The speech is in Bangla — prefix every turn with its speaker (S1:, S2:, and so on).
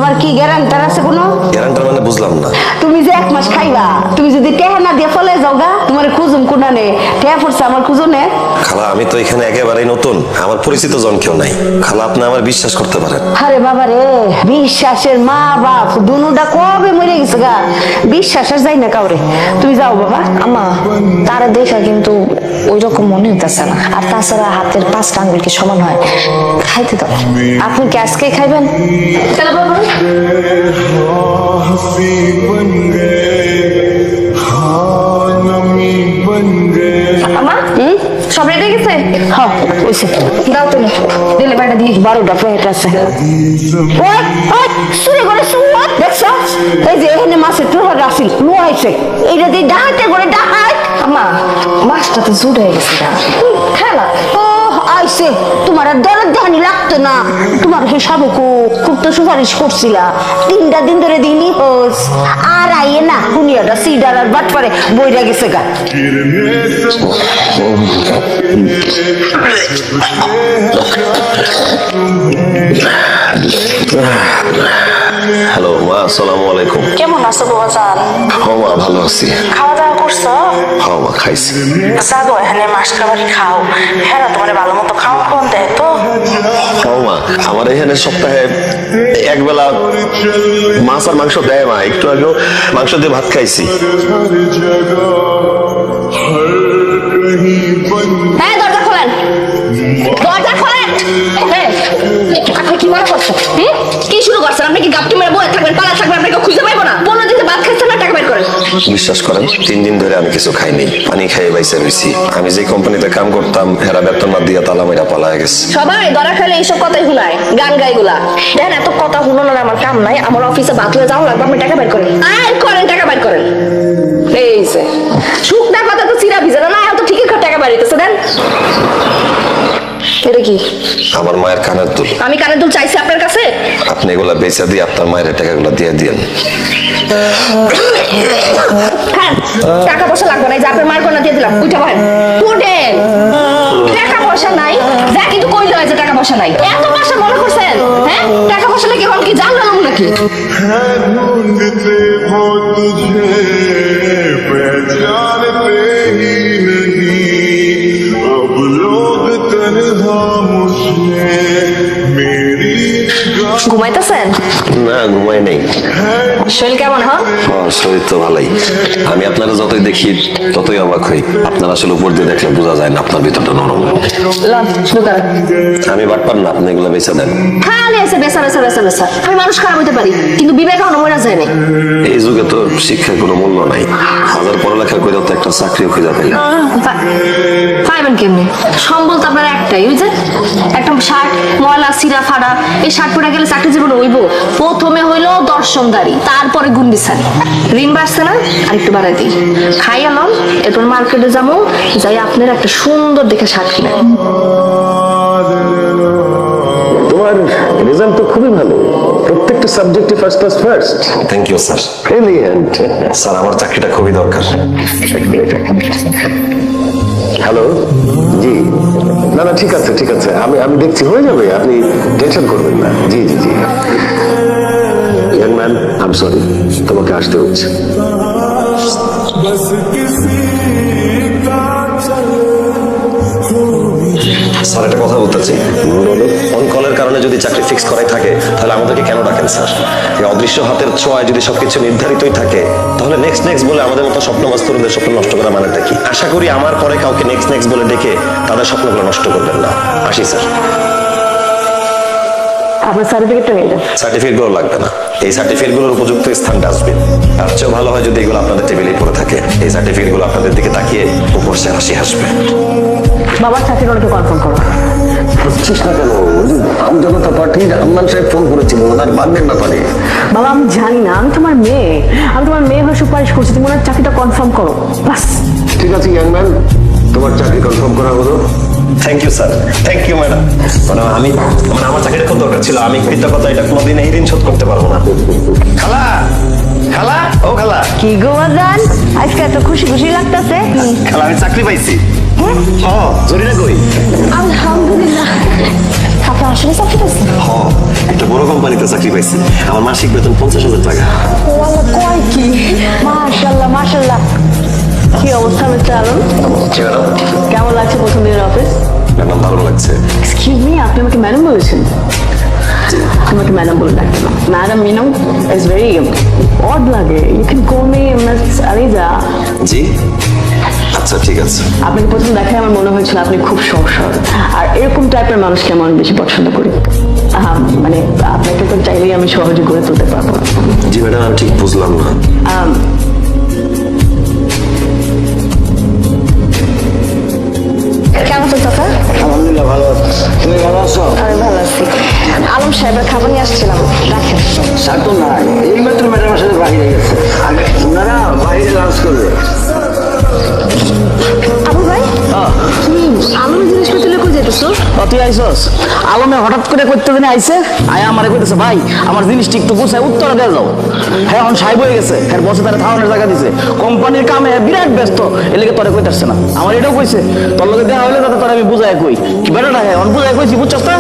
S1: তোমার কি গ্যারান্টার আছে কোনো?
S2: গ্যারান্টার মানে বুঝলাম না।
S1: তুমি যে 1 মাস খাইবা, তুমি যদি টেহা না দিয়ে ফলে যাওগা, তোমার খুঁজুম কোনানে টেহা পড়ছে আমার খুঁজুনে।
S2: খালা আমি তো এখানে একেবারেই নতুন, আমার পরিচিত জন কেউ নাই। খালা আপনি আমার বিশ্বাস করতে পারেন।
S1: আরে বাবা রে, বিশ্বাসের মা বাপ দুনুটা কবে মরে গেছে গা, বিশ্বাস আর যাই না কাউরে। তুমি যাও বাবা।
S3: আম্মা তারা দেখা কিন্তু ওই রকম মনে হইতেছে না। আর তাছাড়া হাতের 5টা আঙ্গুল কি সমান হয়? খাইতে দাও। আপনি কি আজকে খাইবেন? তাহলে বাবা আম্মা সব রেডি গেছে?
S1: হ্যাঁ ওইসে
S3: দাও তুমি দিলে বাড়িটা দিয়ে
S1: 12টা প্লেট আছে। ওই ওই শুরু করে শুয়াত দেখছ, এই যে এখানে মাছের টুকরা রাখছিল লুয়াইছে, এইটা দিয়ে ডাহাতে করে ডাহাত।
S3: আম্মা মাছটা তো জুড়ে হয়ে গেছে না, খেলা
S1: ও আইছে, তোমার আর দরদ দেহানি লাগতো না। তোমার হিসাবে খুব তো সুপারিশ করছিলা, 3টা দিন ধরে দিনই হোস আর আইয়ে না দুনিয়াটা সিডার আর বাট পারে বইরা গেছে গা।
S2: হ্যালো মা, আসসালামু আলাইকুম।
S3: কেমন আছো বাবাজান?
S2: হ্যাঁ মা, ভালো আছি।
S3: খাওয়া দাওয়া করছো?
S2: হ্যাঁ মা, খাইছি।
S3: যাবো এখানে মাছ খাবারই খাও, হ্যাঁ তোমার ভালো মতো খাওয়া কোন দেয় তো।
S2: হ্যাঁ মা, আমার এখানে সপ্তাহে একবেলা মাছ আর মাংস দেয় মা। একটু আগেও মাংস দিয়ে ভাত খাইছি।
S3: হ্যাঁ দরজা খোলেন, দরজা খোলেন। আপনি কি মনে করছেন? কি শুরু করছেন? আপনি কি গাপটি মেরে বয়ে থাকবেন, পালা থাকবেন, আপনাকে খুঁজে পাইবো না? 15 দিন ভাত খাইছেন না, টাকা বের করেন।
S2: বিশ্বাস করেন 3 দিন ধরে আমি কিছু খাইনি, পানি খাইয়ে বাইসে রয়েছি। আমি যে কোম্পানিতে কাম করতাম হেরা বেতন না দিয়ে তালা মেরা পালায় গেছে।
S3: সবাই ধরা খেলে এইসব কথাই শুনায়, গান গাইগুলা। দেখেন এত কথা শুনানোর আমার কাম নাই, আমার অফিসে বাদ হয়ে যাওয়া লাগবে, আপনি টাকা বের করেন। আর করেন, টাকা বের করেন। এই যে শুকনা কথা তো চিরা ভিজে না, এত ঠিকই টাকা বাড়িতেছে। দেন এটা কি?
S2: আমার মায়ের কানের দুল।
S3: আমি কানের দুল চাইছি আপনার কাছে?
S2: আপনি এগুলা বেচা দিয়ে আপনার মায়ের টাকাগুলো দিয়ে দিয়েন।
S3: হ্যাঁ টাকা পয়সা লাগবে না, এই যে আপনার মায়ের গয়না দিয়ে দিলাম, উঠে বলেন উঠেন। টাকা পয়সা নাই যা, কিন্তু কইলে হয় যে টাকা পয়সা নাই। এত পয়সা মনে করছেন? হ্যাঁ টাকা পয়সা নাকি এখন কি জানলাম নাকি?
S4: ढूंढते हो तुझे पहचानते ही नहीं, अब लोग तन्हा मुझे मेरी
S3: ঘুমাইতেছেন?
S2: না, ঘুমাই নেই।
S3: শরীর কেমন? হ্যাঁ
S2: শরীর তো ভালোই। আমি আপনারা যতই দেখি ততই অবাক হই। আপনার আসলে উপর দিয়ে দেখলে বোঝা যায় না আপনার ভিতরটা নরম।
S3: লন শুরু করেন।
S2: আমি বাটপার না, আপনি এগুলো বেচা দেন।
S3: খালি এসে বেসা বেসা বেসা বেসা। আমি মানুষ খারাপ হইতে পারি, কিন্তু বিবেক এখনো মরে যায় না।
S2: এই যুগে তো শিক্ষার কোনো মূল্য নাই। হাজার পড়ালেখা করে তো একটা চাকরিও খুঁজে পেলাম।
S3: পাইবেন কেমনি? সম্বল তো আপনার একটাই, ওই যে একটা শার্ট ময়লা সিরা ফাড়া। এই শার্ট পরে গেলে চাকরি জীবন হইব? প্রথমে হইলো দর্শনদারি, তারপরে গুন্ডিসারি। ঋণ বাড়ছে না, আর একটু বাড়াই দিই। খাইয়া লন, এরপর মার্কেটে যাবো, যাই আপনার একটা সুন্দর দেখে শার্ট কিনে।
S5: তোমার রেজাল্ট তো খুবই ভালো, প্রত্যেকটা সাবজেক্টে first class first.
S2: Thank you sir.
S5: Brilliant.
S2: Sir আমার চাকরিটা খুবই দরকার।
S5: হ্যালো, জি না না ঠিক আছে ঠিক আছে, আমি আমি দেখছি, হয়ে যাবে, আপনি টেনশন করবেন না। জি জি জি। Young man I am sorry, তোমাকে আসতে হচ্ছে।
S4: बस किसी का
S2: স্যার একটা কথা বলতেছি। ফোন কলের কারণে যদি চাকরি ফিক্স করাই থাকে তাহলে আমাদেরকে কেন ডাকেন স্যার? এই অদৃশ্য হাতের ছোঁয়ায় যদি সবকিছু নির্ধারিতই থাকে তাহলে নেক্সট নেক্সট বলে আমাদের মতো স্বপ্নবাজ তরুণদের স্বপ্ন নষ্ট করা মানেটা কি? আশা করি আমার পরে কাউকে নেক্সট নেক্সট বলে ডেকে তাদের স্বপ্নগুলো নষ্ট করবেন না। আসি স্যার।
S1: আপনার সার্টিফিকেটটা নিয়ে যান।
S2: সার্টিফিকেটগুলো লাগবে না, এই সার্টিফিকেটগুলোর উপযুক্ত স্থান ডাস্টবিন। তার চেয়েও ভালো হয় যদি এগুলো আপনাদের টেবিলেই পড়ে থাকে। এই সার্টিফিকেটগুলো আপনাদের দিকে তাকিয়ে উপর সে হাসি হাসবে।
S1: বাবার সার্টিফিকেটটা কনফার্ম করো।
S5: বুঝছিস না কেন? আমি জনতা পার্টির আম্মান সাহেব ফোন করেছিল ওনার বার্থডের ব্যাপারে।
S1: বাবা আমি জানি না, আমি তোমার মেয়ে, আমি তোমার মেয়ে হয়ে সুপারিশ করছি, তুমি ওনার চাকরিটা কনফার্ম করো বাস।
S5: ঠিক আছে ইয়াং ম্যান, তোমার চাকরি কনফার্ম করা হলো।
S2: Thank you sir. Thank you madam. আমার চাকরিটা খুব দরকার ছিল। আমি কৃতজ্ঞতা এটা কোনোদিন এই ঋণ শোধ করতে পারবো না। খালা, খালা, ও খালা।
S1: কি গো বাজান, আজকে এত খুশি খুশি লাগতেছে?
S2: খালা আমি চাকরি পাইছি। জরিনা কই?
S3: আলহামদুলিল্লাহ।
S1: আপনি আসলে চাকরি পাইছেন?
S2: হ, একটা বড় কোম্পানিতে চাকরি পাইছি। আমার মাসিক বেতন 50,000 টাকা।
S1: ও আল্লাহ, কয় কি? মাশাআল্লাহ মাশাআল্লাহ। কি অবস্থা মিস্টার আলম? কেমন লাগছে প্রথম দিনের অফিস?
S2: ম্যাডাম ভালো লাগছে।
S3: এক্সকিউজ মি, আপনি আমাকে ম্যাডাম বলেছেন? আমাকে ম্যাডাম বলে ডাকতে না। Madam you know it's very odd লাগে। You can call me miss Aliza.
S2: জি, আচ্ছা ঠিক আছে।
S3: আপনাকে প্রথম দেখায় আমার মনে হয়েছিল আপনি খুব সহজ সরল, আর এরকম টাইপের মানুষকে আমি অনেক বেশি পছন্দ করি। মানে আপনাকে তো চাইলেই আমি সহজে গড়ে তুলতে পারবো।
S2: জি ম্যাডাম, আমি ঠিক বুঝলাম না।
S1: কেমন আছো চাচা?
S6: আলহামদুলিল্লাহ ভালো আছি। তুমি ভালো আছো?
S1: আমি ভালো আছি। আলম সাহেবের খাবার নিয়ে আসছিলাম, রাখেন।
S6: স্যার তো নাই, এই মাত্র ম্যাডামের সাথে বাইরে গেছে। আগে ওনারা বাইরে লাঞ্চ করবে।
S1: আবু ভাই,
S3: আলমের জিনিসপত্র লেগে যেতেছো?
S6: তুই আইসস? আলমে হঠাৎ করে করতে দিনে আইসে আয় আমারে কইতেছে ভাই আমার জিনিস ঠিক তো গুছায় উত্তরে দিয়ে যাও। হ্যাঁ এখন সাহেব হয়ে গেছে, হ্যাঁ বসে তারা থাউনের জায়গা দিছে, কোম্পানির কামে বিরাট ব্যস্ত, এলাকে তোরে কইতাছে না। আমার এটাও কইছে তোর লগে দেখা হইলে যাতে তোর আমি বুঝায় কই কি বেটাটা, হ্যাঁ বুঝায় কইছি, বুঝছস না?